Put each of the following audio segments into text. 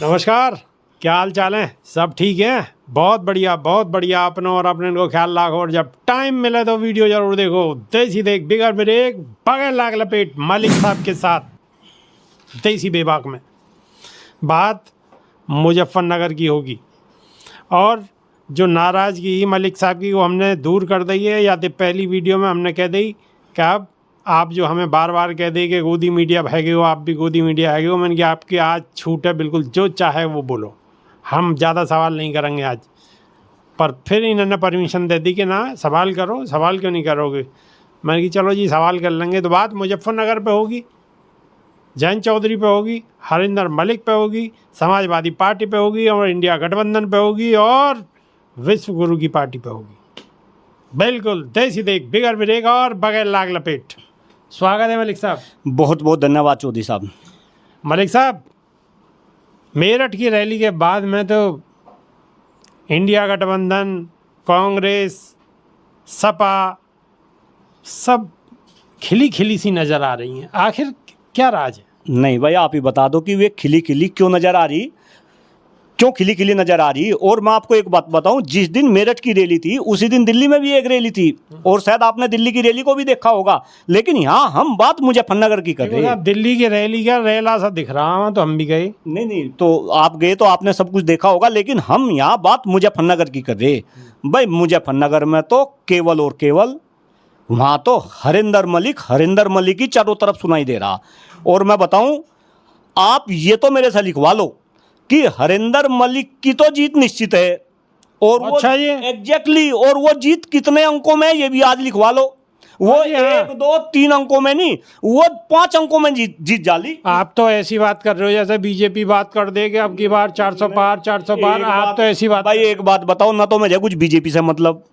नमस्कार, क्या हाल चाल है? सब ठीक है? बहुत बढ़िया। अपनों और अपने को ख्याल रखो और जब टाइम मिले तो वीडियो जरूर देखो। देसी देख बिगर ब्रेक बगैर लाग लपेट मलिक साहब के साथ देसी बेबाक में बात मुजफ्फरनगर की होगी और जो नाराज़गी मलिक साहब की वो हमने दूर कर दी है। या तो पहली वीडियो में हमने कह दी कि अब आप जो हमें बार बार कह दे कि गोदी मीडिया हैगे हो, आप भी गोदी मीडिया हैगे हो। मैंने कहा आपकी आज छूट है, बिल्कुल जो चाहे वो बोलो, हम ज़्यादा सवाल नहीं करेंगे आज। पर फिर इन्होंने परमिशन दे दी कि ना सवाल करो। सवाल क्यों नहीं करोगे? मैंने कहा चलो जी सवाल कर लेंगे। तो बात मुजफ्फरनगर पे होगी, जयंत चौधरी पे होगी, हरिंदर मलिक पे होगी, समाजवादी पार्टी पे होगी और इंडिया गठबंधन पे होगी और विश्व गुरु की पार्टी पे होगी। बिल्कुल देसी देख बिगर ब्रेक और बगैर लाग लपेट। स्वागत है मलिक साहब। बहुत बहुत धन्यवाद चौधरी साहब। मलिक साहब, मेरठ की रैली के बाद में तो इंडिया गठबंधन, कांग्रेस, सपा सब खिली खिली सी नज़र आ रही हैं। आखिर क्या राज है? नहीं भाई, आप ही बता दो कि वे खिली खिली क्यों नज़र आ रही, क्यों खिली खिली नज़र आ रही। और मैं आपको एक बात बताऊं, जिस दिन मेरठ की रैली थी उसी दिन दिल्ली में भी एक रैली थी और शायद आपने दिल्ली की रैली को भी देखा होगा। लेकिन यहाँ हम बात मुजफ्फरनगर की कर रहे हैं। दिल्ली की रैली का रैला सा दिख रहा है तो हम भी गए। नहीं, तो आप गए तो आपने सब कुछ देखा होगा, लेकिन हम यहाँ बात मुजफ्फरनगर की कर रहे हैं। भाई मुजफ्फरनगर में तो केवल और केवल वहाँ तो हरिंदर मलिक ही चारों तरफ सुनाई दे रहा। और मैं बताऊं, आप ये तो मेरे से लिखवा लो कि हरिंदर मलिक की तो जीत निश्चित है। और अच्छा, वो ये एग्जैक्टली, और वो जीत कितने अंकों में ये भी आज लिखवा लो। वो 1 2 3 अंकों में नहीं, वो 5 अंकों में जीत जाली। आप तो ऐसी बात कर रहे हो जैसे बीजेपी बात कर देगी अब की बार 400 पार 400 पार। आप तो ऐसी बात। भाई एक बात बताओ, ना तो मुझे कुछ बीजेपी से मतलब,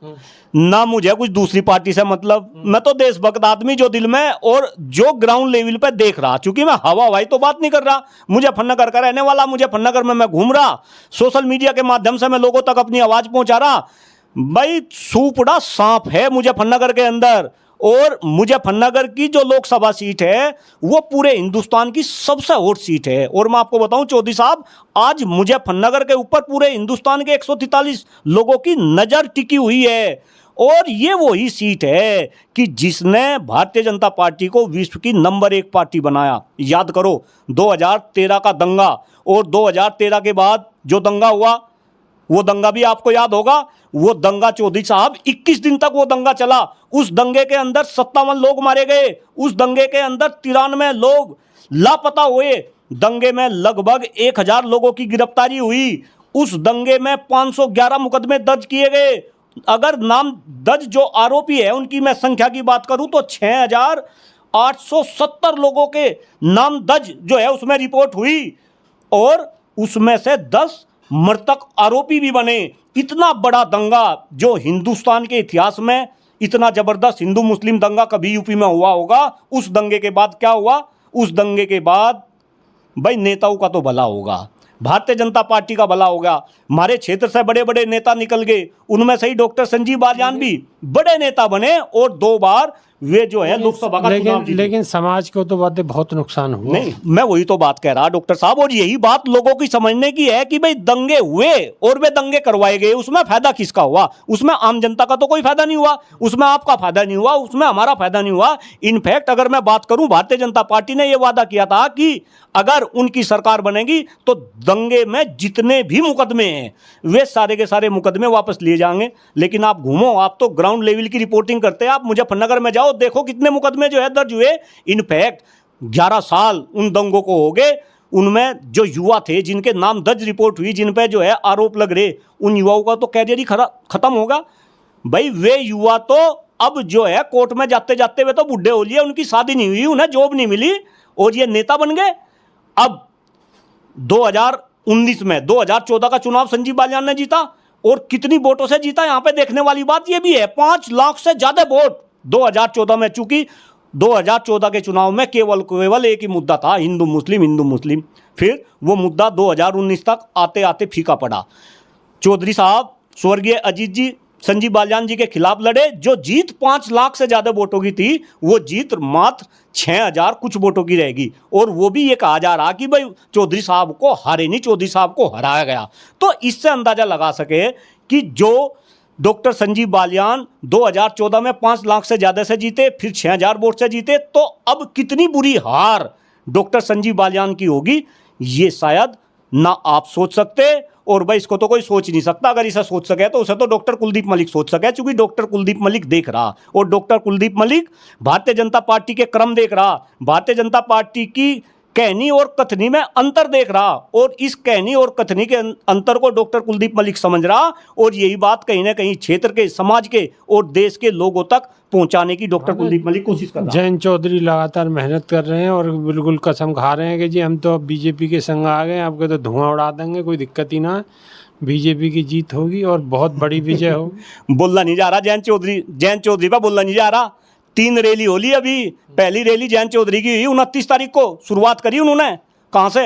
ना मुझे कुछ दूसरी पार्टी से मतलब। मैं तो देशभक्त आदमी जो दिल में और जो ग्राउंड लेवल पे देख रहा, चूंकि मैं हवा हवाई तो बात नहीं कर रहा। मुजफ्फरनगर का रहने वाला, मुजफ्फरनगर में मैं घूम रहा, सोशल मीडिया के माध्यम से मैं लोगों तक अपनी आवाज पहुंचा रहा। भाई सूपड़ा सांप है मुजफ्फरनगर के अंदर। और मुजफ्फरनगर की जो लोकसभा सीट है वो पूरे हिंदुस्तान की सबसे हॉट सीट है। और मैं आपको बताऊं चौधरी साहब, आज मुजफ्फरनगर के ऊपर पूरे हिंदुस्तान के 143 लोगों की नजर टिकी हुई है। और ये वही सीट है कि जिसने भारतीय जनता पार्टी को विश्व की नंबर 1 पार्टी बनाया। याद करो 2013 का दंगा, और 2013 के बाद जो दंगा हुआ वो दंगा भी आपको याद होगा। वो दंगा चौधरी साहब 21 दिन तक वो दंगा चला। उस दंगे के अंदर 57 लोग मारे गए, उस दंगे के अंदर 93 लोग लापता हुए, दंगे में लगभग 1000 लोगों की गिरफ्तारी हुई, उस दंगे में 511 मुकदमे दर्ज किए गए। अगर नाम दर्ज जो आरोपी है उनकी मैं संख्या की बात करूं तो 6870 लोगों के नाम दर्ज जो है उसमें रिपोर्ट हुई, और उसमें से 10 मृतक आरोपी भी बने। इतना बड़ा दंगा जो हिंदुस्तान के इतिहास में, इतना जबरदस्त हिंदू मुस्लिम दंगा कभी यूपी में हुआ होगा। उस दंगे के बाद क्या हुआ? उस दंगे के बाद भाई नेताओं का तो भला होगा, भारतीय जनता पार्टी का भला होगा। हमारे क्षेत्र से बड़े बड़े नेता निकल गए, उनमें से ही डॉक्टर संजीव बालियान भी बड़े नेता बने और 2 बार वे जो है लोकसभा का चुनाव जीते। लेकिन समाज को तो बातें बहुत नुकसान हुआ। नहीं, मैं वही तो बात कह रहा डॉक्टर साहब, और यही बात लोगों की समझने की है कि भाई दंगे हुए और वे दंगे करवाए गए, उसमें फायदा किसका हुआ? उसमें आम जनता का तो कोई फायदा नहीं हुआ, उसमें आपका फायदा नहीं हुआ, उसमें हमारा फायदा नहीं हुआ। इनफैक्ट अगर मैं बात करूं, भारतीय जनता पार्टी ने यह वादा किया था कि अगर उनकी सरकार बनेगी तो दंगे में जितने भी मुकदमे हैं वे सारे के सारे मुकदमे वापस लिए जाएंगे। लेकिन आप घूमो, आप तो ग्राउंड लेवल की रिपोर्टिंग करते हैं, आप मुजफ्फरनगर में जाओ, देखो कितने मुकदमे जो है दर्ज हुए। इनफैक्ट 11 साल उन दंगों को हो गए, उनमें जो युवा थे जिनके नाम दर्ज रिपोर्ट हुई, जिन पे जो है आरोप लग रहे, उन युवाओं का तो कैरियर ही खत्म होगा। भाई वे युवा तो अब जो है कोर्ट में जाते जाते वे तो बुढ़े हो लिए, उनकी शादी नहीं हुई, उन्हें जॉब नहीं मिली और ये नेता बन गए। अब 2019 में 2014 का चुनाव संजीव बालियान ने जीता, और कितनी वोटों से जीता यहाँ पे देखने वाली बात ये भी है, 5 लाख से ज्यादा वोट 2014 में। चूंकि 2014 के चुनाव में केवल एक ही मुद्दा था, हिंदू मुस्लिम। फिर वो मुद्दा 2019 तक आते आते फीका पड़ा। चौधरी साहब, स्वर्गीय अजीत जी संजीव बालियान जी के खिलाफ लड़े। जो जीत 5 लाख से ज्यादा वोटों की थी, वो जीत मात्र 6,000 कुछ वोटों की रहेगी। और वो भी ये कहा जा रहा कि भाई चौधरी साहब को हारे नहीं, चौधरी साहब को हराया गया। तो इससे अंदाजा लगा सके कि जो डॉक्टर संजीव बालियान 2014 में 5 लाख से ज्यादा से जीते, फिर 6,000 वोट से जीते, तो अब कितनी बुरी हार डॉक्टर संजीव बालियान की होगी, ये शायद ना आप सोच सकते, और भाई इसको तो कोई सोच नहीं सकता। अगर इसे सोच सके तो उसे तो डॉक्टर कुलदीप मलिक सोच सके, क्योंकि डॉक्टर कुलदीप मलिक देख रहा, और डॉक्टर कुलदीप मलिक भारतीय जनता पार्टी के क्रम देख रहा, भारतीय जनता पार्टी की कहनी और कथनी में अंतर देख रहा, और इस कहनी और कथनी के अंतर को डॉक्टर कुलदीप मलिक समझ रहा, और यही बात कहीं ना कहीं क्षेत्र के, समाज के और देश के लोगों तक पहुंचाने की डॉक्टर कुलदीप मलिक कोशिश कर रहा है। जयंत चौधरी लगातार मेहनत कर रहे हैं और बिल्कुल कसम खा रहे हैं कि जी हम तो अब बीजेपी के संग आ गए, आपके तो धुआं उड़ा देंगे, कोई दिक्कत ही ना है, बीजेपी की जीत होगी और बहुत बड़ी विजय होगी। बोलना नहीं जा रहा जयंत चौधरी पर बोलना नहीं जा रहा। 3 रैली होली अभी। पहली रैली जयंत चौधरी की हुई 29 तारीख को, शुरुआत करी उन्होंने कहां से?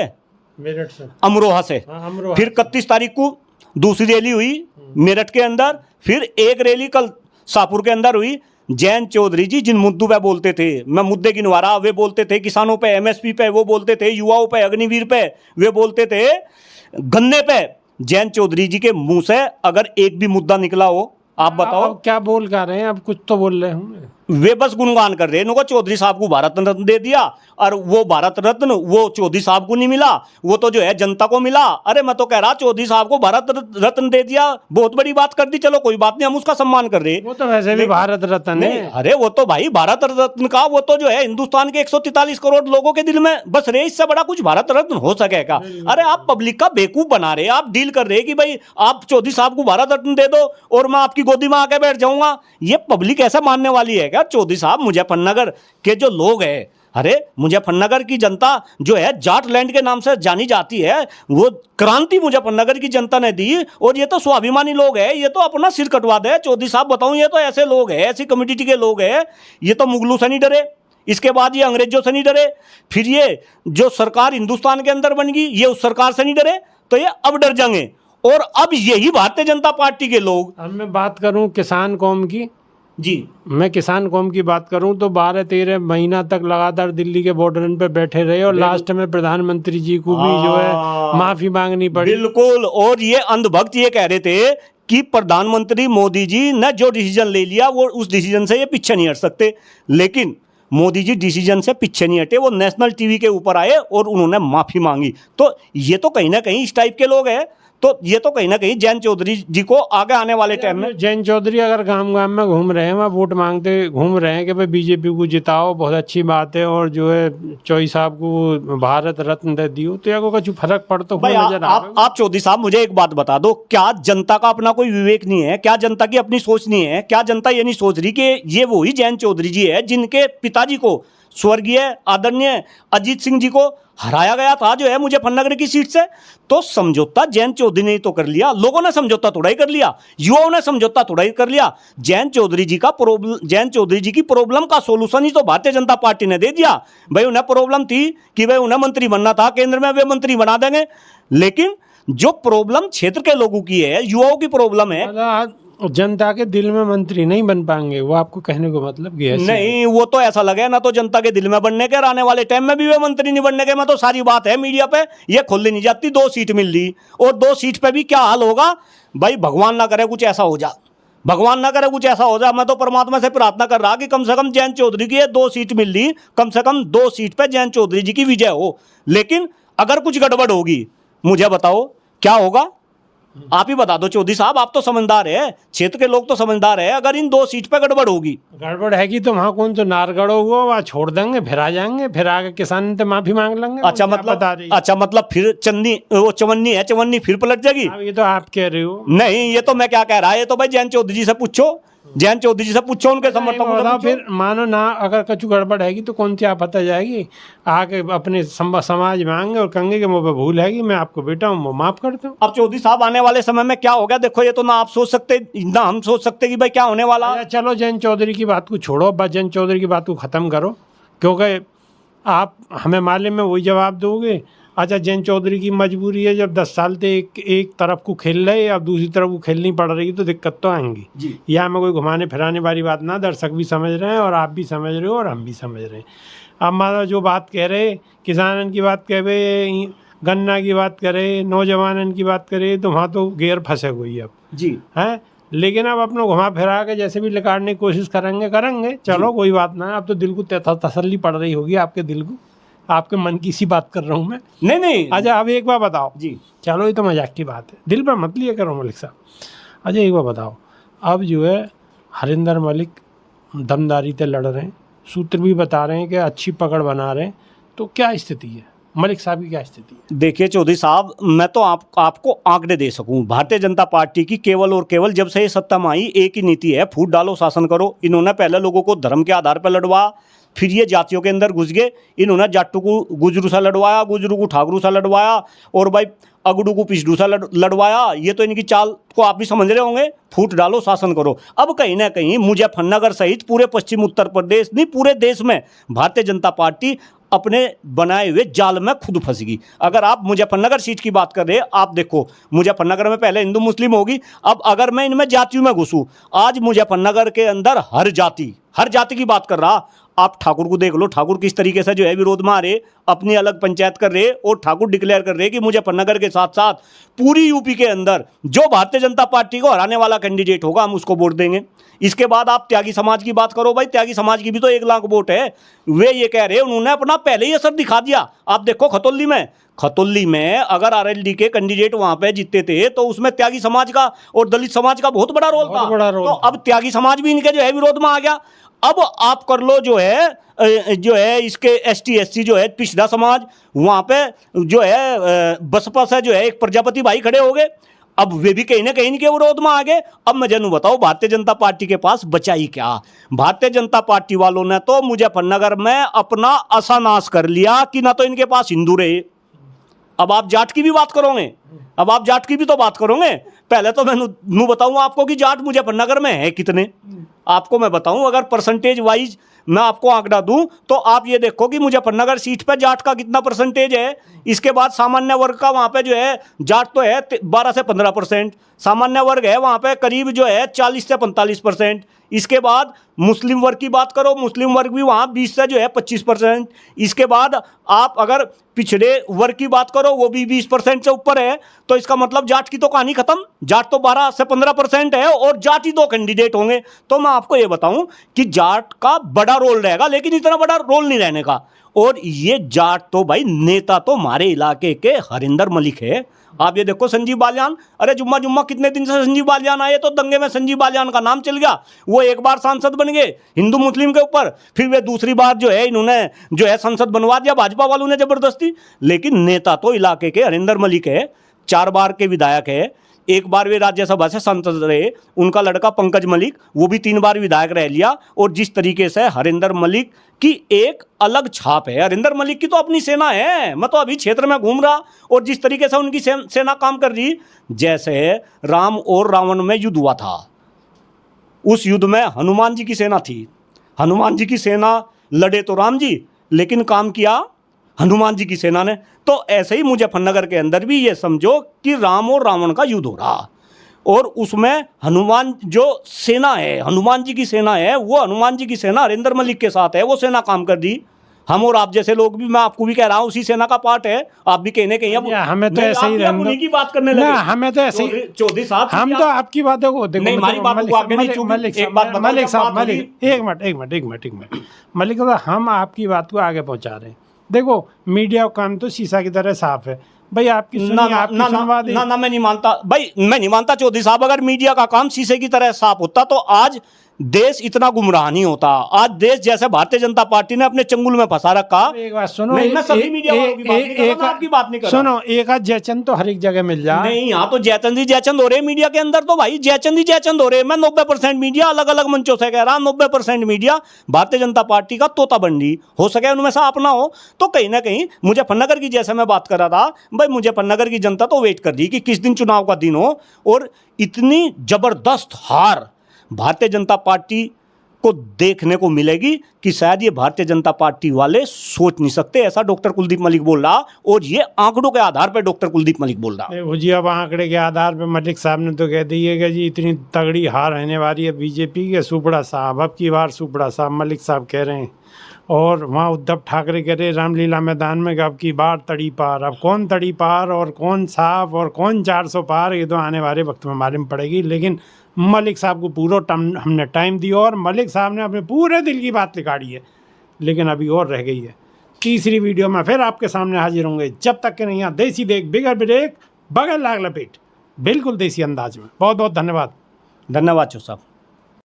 मेरठ से, अमरोहा से। अमरोहा। फिर 31 तारीख को दूसरी रैली हुई मेरठ के अंदर, फिर एक रैली कल शाहपुर के अंदर हुई। जयंत चौधरी जी जिन मुद्दों पे बोलते थे, मैं मुद्दे गिनवा रहा, वे बोलते थे किसानों पे, एमएसपी पे, वो बोलते थे युवाओं पे, अग्निवीर पे, वे बोलते थे गन्ने पे। जयंत चौधरी जी के मुंह से अगर एक भी मुद्दा निकला हो, आप बताओ। अब क्या बोल कर रहे हैं? अब कुछ तो बोल रहे होंगे। वे बस गुणगान कर रहे हैं, इनको चौधरी साहब को भारत रत्न दे दिया, और वो भारत रत्न वो चौधरी साहब को नहीं मिला, वो तो जो है जनता को मिला। अरे मैं तो कह रहा चौधरी साहब को भारत रत्न दे दिया, बहुत बड़ी बात कर दी, चलो कोई बात नहीं, हम उसका सम्मान कर रहे। वो तो वैसे भी भारत रत्न है। अरे वो तो भाई भारत रत्न का, वो तो जो है हिंदुस्तान के 143 करोड़ लोगों के दिल में बस रहे, इससे बड़ा कुछ भारत रत्न हो सकेगा? अरे आप पब्लिक का बेवकूफ बना रहे, आप डील कर रहे कि भाई आप चौधरी साहब को भारत रत्न दे दो और मैं आपकी गोदी में आके बैठ जाऊंगा। ये पब्लिक ऐसा मानने वाली है क्या? चौधरी साहब मुजफ्फरनगर के जो लोग हैं, अरे मुजफ्फरनगर की जनता जो है जाट लैंड के नाम से जानी जाती है, वो क्रांति मुजफ्फरनगर की जनता ने दी, और ये तो स्वाभिमानी लोग हैं, ये तो अपना सिर कटवा दे। चौधरी साहब बताऊं, ये तो ऐसे लोग हैं, ऐसी कम्युनिटी के लोग हैं, ये तो मुगलों से नहीं डरे, इसके बाद ये अंग्रेजों से नहीं डरे, फिर ये जो सरकार हिंदुस्तान के अंदर बन गई, ये उस सरकार से नहीं डरे, तो ये अब डर जाएंगे। और अब यही भारतीय जनता पार्टी के लोग। अब मैं बात करूं किसान कौम की जी, मैं किसान कौम की बात करूं तो 12-13 महीना तक लगातार दिल्ली के बॉर्डर पे बैठे रहे, और लास्ट में प्रधानमंत्री जी को भी जो है माफी मांगनी पड़ी। बिल्कुल। और ये अंधभक्त ये कह रहे थे कि प्रधानमंत्री मोदी जी ने जो डिसीजन ले लिया, वो उस डिसीजन से ये पीछे नहीं हट सकते, लेकिन मोदी जी डिसीजन से पीछे नहीं हटे, वो नेशनल टीवी के ऊपर आए और उन्होंने माफी मांगी। तो ये तो कहीं ना कहीं इस टाइप के लोग हैं, तो ये तो कहीं ना कहीं जयंत चौधरी जी को आगे आने वाले टाइम में। जयंत चौधरी अगर गांव गांव में घूम रहे हैं, वहाँ वोट मांगते घूम रहे हैं कि भाई बीजेपी को जिताओ, बहुत अच्छी बात है, और जो है चौधरी साहब को भारत रत्न दे दियो, तो या को कुछ फर्क पड़ता हुआ नजर आप चौधरी साहब मुझे एक बात बता दो, क्या जनता का अपना कोई विवेक नहीं है? क्या जनता की अपनी सोच नहीं है? क्या जनता ये नहीं सोच रही कि ये वही जयंत चौधरी जी है जिनके पिताजी को स्वर्गीय आदरणीय अजीत सिंह जी को हराया गया था, जो है मुजफ्फरनगर की सीट से? तो समझौता जयंत चौधरी ने तो कर लिया, लोगों ने समझौता थोड़ा ही कर लिया, युवाओं ने समझौता थोड़ा ही कर लिया। जयंत चौधरी जी की प्रॉब्लम का सोल्यूशन ही तो भारतीय जनता पार्टी ने दे दिया। भाई उन्हें प्रॉब्लम थी कि भाई उन्हें मंत्री बनना था, केंद्र में वे मंत्री बना देंगे, लेकिन जो प्रॉब्लम क्षेत्र के लोगों की है, युवाओं की प्रॉब्लम है, जनता के दिल में मंत्री नहीं बन पाएंगे, वो आपको कहने को मतलब ये नहीं, वो तो ऐसा लगे ना, तो जनता के दिल में बनने के, आने वाले टाइम में भी वे मंत्री नहीं बनने के। मैं तो सारी बात है मीडिया पे ये खोलनी नहीं जाती। 2 सीट मिल ली, और 2 सीट पे भी क्या हाल होगा भाई, भगवान ना करे कुछ ऐसा हो जा, भगवान ना करे कुछ ऐसा हो जा। मैं तो परमात्मा से प्रार्थना कर रहा कि कम से कम जयंत चौधरी की 2 सीट मिल ली, कम से कम 2 सीट पे जयंत चौधरी जी की विजय हो। लेकिन अगर कुछ गड़बड़ होगी, मुझे बताओ क्या होगा? आप ही बता दो चौधरी साहब, आप तो समझदार है, क्षेत्र के लोग तो समझदार है। अगर इन 2 सीट पे गड़बड़ होगी, गड़बड़ है कि तो वहाँ कौन तो नारगढ़ हुआ, वहाँ छोड़ देंगे, फिर आ जाएंगे, फिर आगे किसान तो माफी मांग लेंगे। अच्छा मतलब फिर चवन्नी है, चवन्नी फिर पलट जाएगी। ये तो आप कह रहे हो। नहीं, ये तो मैं क्या कह रहा है, ये तो भाई जयंत चौधरी जी से पूछो, जयंत चौधरी जी से पूछो, उनके समर्थकों से। फिर मानो ना अगर कुछ गड़बड़ हैगी तो कौन सी आफत आ जाएगी, आके अपने समाज में आएंगे और कहेंगे कि मुझे भूल हैगी, मैं आपको बेटा हूँ, माफ करता हूँ। अब चौधरी साहब आने वाले समय में क्या होगा, देखो ये तो ना आप सोच सकते ना हम सोच सकते कि भाई क्या होने वाला है। चलो जयंत चौधरी की बात को छोड़ो, बस जयंत चौधरी की बात को खत्म करो, क्योंकि आप हमें माले में वही जवाब दोगे अच्छा, जयंत चौधरी की मजबूरी है, जब 10 साल से एक तरफ को खेल रहे अब दूसरी तरफ को खेलनी पड़ रही तो दिक्कत तो आएंगी जी। यहाँ में कोई घुमाने फिराने वाली बात ना, दर्शक भी समझ रहे हैं और आप भी समझ रहे हो और हम भी समझ रहे हैं। अब मतलब जो बात कह रहे, किसानन की बात कह रहे, गन्ना की बात करे, नौजवानन की बात करे, तो वहाँ तो गेर फंसे हुई अब जी हैं। लेकिन अब अपना घुमा फिरा के जैसे भी लिकाड़ने की कोशिश करेंगे, चलो कोई बात ना। अब तो दिल को तसल्ली पड़ रही होगी, आपके दिल को, आपके मन की सी बात कर रहा हूँ मैं। नहीं अच्छा अब एक बार बताओ जी, चलो ये तो मजाक की बात है, दिल पर मत लिया करो मलिक साहब। अच्छा एक बार बताओ, अब जो है हरिंदर मलिक दमदारी से लड़ रहे हैं, सूत्र भी बता रहे हैं कि अच्छी पकड़ बना रहे हैं, तो क्या स्थिति है मलिक साहब की, क्या स्थिति है? देखिए चौधरी साहब, मैं तो आपको आंकड़े दे सकूं। भारतीय जनता पार्टी की केवल और केवल जब से ये सत्ता में आई एक ही नीति है, फूट डालो शासन करो। इन्होंने पहले लोगों को धर्म के आधार पर लड़वा, फिर ये जातियों के अंदर घुस गए। इन्होंने जाटू को गुजरू सा लड़वाया, गुजरू को ठाकुरू सा लड़वाया, और भाई अगड़ू को पिछड़ू सा लड़वाया। ये तो इनकी चाल को आप भी समझ रहे होंगे, फूट डालो शासन करो। अब कहीं ना कहीं मुजफ्फरनगर सहित पूरे पश्चिम उत्तर प्रदेश नहीं, पूरे देश में भारतीय जनता पार्टी अपने बनाए हुए जाल में खुद फंस गई। अगर आप मुजफ्फरनगर सीट की बात कर रहे हैं, आप देखो मुजफ्फरनगर में पहले हिंदू मुस्लिम होगी, अब अगर मैं इनमें जातियों में घुसूं, आज मुजफ्फरनगर के अंदर हर जाति की बात कर रहा। आप ठाकुर को देख लो, ठाकुर किस तरीके से जो है विरोध में आ रहे, अपनी अलग पंचायत कर रहे, और ठाकुर डिक्लेयर कर रहे कि मुजफ्फरनगर के साथ साथ पूरी यूपी के अंदर जो भारतीय जनता पार्टी को हराने वाला कैंडिडेट होगा हम उसको वोट देंगे। इसके बाद आप त्यागी समाज की बात करो, भाई त्यागी समाज की भी तो 1 लाख वोट है। वे ये कह रहे हैं, उन्होंने अपना पहले ही असर दिखा दिया। आप देखो खतौली में अगर आरएलडी के कैंडिडेट वहां पे जीतते थे तो उसमें त्यागी समाज का और दलित समाज का बहुत बड़ा रोल था। तो अब त्यागी समाज भी इनके जो है विरोध में आ गया। अब आप कर लो जो है इसके एसटी एससी जो है पिछड़ा समाज, वहां पे जो है बसपा से जो है एक प्रजापति भाई खड़े हो गए। अब वे भी कहीं ना कहीं इनके विरोध में आ गए। अब मैं जानू बताओ भारतीय जनता पार्टी के पास बचा ही क्या? भारतीय जनता पार्टी वालों ने तो मुजफ्फरनगर में अपना असानाश कर लिया कि ना तो इनके पास हिंदू रहे। अब आप जाट की भी बात करोगे, अब आप जाट की भी तो बात करोगे। पहले तो मैं बताऊंगा आपको कि जाट मुजफ्फरनगर में है कितने। आपको मैं बताऊं, अगर परसेंटेज वाइज मैं आपको आंकड़ा दूं तो आप ये देखो कि मुजफ्फरनगर सीट पर जाट का कितना परसेंटेज है। इसके बाद सामान्य वर्ग का वहां पे जो है जाट तो है 12 से 15%, सामान्य वर्ग है वहां पे करीब जो है 40 से 45%। इसके बाद मुस्लिम वर्ग की बात करो, मुस्लिम वर्ग भी वहां 20 से जो है 25%। इसके बाद आप अगर पिछड़े वर्ग की बात करो वो भी 20% से ऊपर है। तो इसका मतलब जाट की तो कहानी खत्म। जाट तो 12 से 15% है और जाट ही 2 कैंडिडेट होंगे। तो मैं आपको ये बताऊं कि जाट का बड़ा रोल रहेगा, लेकिन इतना बड़ा रोल नहीं रहने का। और ये जाट तो भाई नेता तो हमारे इलाके के हरिंदर मलिक है। आप ये देखो संजीव बालियान, अरे जुम्मा कितने दिन से संजीव बालियान आए तो दंगे में संजीव बालियान का नाम चल गया। वो एक बार सांसद बन गए हिंदू मुस्लिम के ऊपर, फिर वे दूसरी बार जो है इन्होंने जो है संसद बनवा दिया भाजपा वालों ने जबरदस्ती। लेकिन नेता तो इलाके के हरिंदर मलिक है, 4 बार के विधायक है, 1 बार वे राज्यसभा से सांसद रहे। उनका लड़का पंकज मलिक वो भी 3 बार विधायक रह लिया। और जिस तरीके से हरिंदर मलिक की एक अलग छाप है, हरिंदर मलिक की तो अपनी सेना है। मैं तो अभी क्षेत्र में घूम रहा और जिस तरीके से उनकी सेना काम कर रही, जैसे राम और रावण में युद्ध हुआ था, उस युद्ध में हनुमान जी की सेना थी। हनुमान जी की सेना लड़े तो राम जी, लेकिन काम किया हनुमान जी की सेना ने। तो ऐसे ही मुजफ्फरनगर के अंदर भी ये समझो कि राम और रावण का युद्ध हो रहा, और उसमें हनुमान जो सेना है, हनुमान जी की सेना है, वो हनुमान जी की सेना हरिंदर मलिक के साथ है, वो सेना काम कर रही। हम और आप जैसे लोग भी, मैं आपको भी कह रहा हूं, उसी सेना का पार्ट है। आप भी कहने कहीं अब हमें तो ऐसे ही उन्हीं की बात करने लगे। हमें तो ऐसे ही चौधरी साहब, हम तो आपकी बातों को देखो, नहीं, हमारी बातों को आगे नहीं चूक। एक बात बताओ, मलिक साहब, एक मिनट मलिक साहब, हम आपकी बात को आगे पहुंचा रहे हैं। देखो मीडिया का काम तो शीशा की तरह साफ है भाई। आपकी ना मैं नहीं मानता भाई, मैं नहीं मानता चौधरी साहब। अगर मीडिया का काम शीशे की तरह साफ होता तो आज देश इतना गुमराह नहीं होता। आज देश जैसे भारतीय जनता पार्टी ने अपने चंगुल में फंसा रखा। एक बात सुनो, मैं सभी मीडिया वालों की बात नहीं कर रहा, आपकी बात नहीं कर रहा। सुनो, एक आध जयचंद तो हर एक जगह मिल जाए। नहीं, यहाँ तो जयचंद ही जयचंद हो रहे मीडिया के अंदर, तो भाई जयचंद ही जयचंद हो रहे। मैं 90% मीडिया अलग अलग मंचों से कह रहा हूँ, 90% मीडिया भारतीय जनता पार्टी का तोता बंडी हो सके उनमें से अपना हो। तो कहीं ना कहीं मुजफ्फरनगर की जैसे मैं बात कर रहा था भाई, मुजफ्फरनगर की जनता तो वेट कर रही कि किस दिन चुनाव का दिन हो और इतनी जबरदस्त हार भारतीय जनता पार्टी को देखने को मिलेगी कि शायद ये भारतीय जनता पार्टी वाले सोच नहीं सकते, ऐसा डॉक्टर कुलदीप मलिक बोल रहा, और ये आंकड़ों के आधार पर डॉक्टर कुलदीप मलिक बोल रहा। वो जी अब आंकड़े के आधार पे मलिक साहब ने तो कह दी है कि जी इतनी तगड़ी हार रहने वाली है बीजेपी के, सुपड़ा साहब अब की बार सुपड़ा साहब मलिक साहब कह रहे हैं। और वहाँ उद्धव ठाकरे कह रहे रामलीला मैदान में कि अब की बार तड़ी पार। अब कौन तड़ी पार और कौन साफ और कौन 400 पार, ये तो आने वाले वक्त में मालूम पड़ेगी। लेकिन मलिक साहब को पूरा हमने टाइम दिया और मलिक साहब ने अपने पूरे दिल की बात निकाली है, लेकिन अभी और रह गई है। तीसरी वीडियो में फिर आपके सामने हाजिर होंगे, जब तक कि नहीं यहाँ देसी देख बिगर ब्रेक बगैर लाग लपेट, बिल्कुल देसी अंदाज में। बहुत बहुत धन्यवाद। धन्यवाद चो साहब।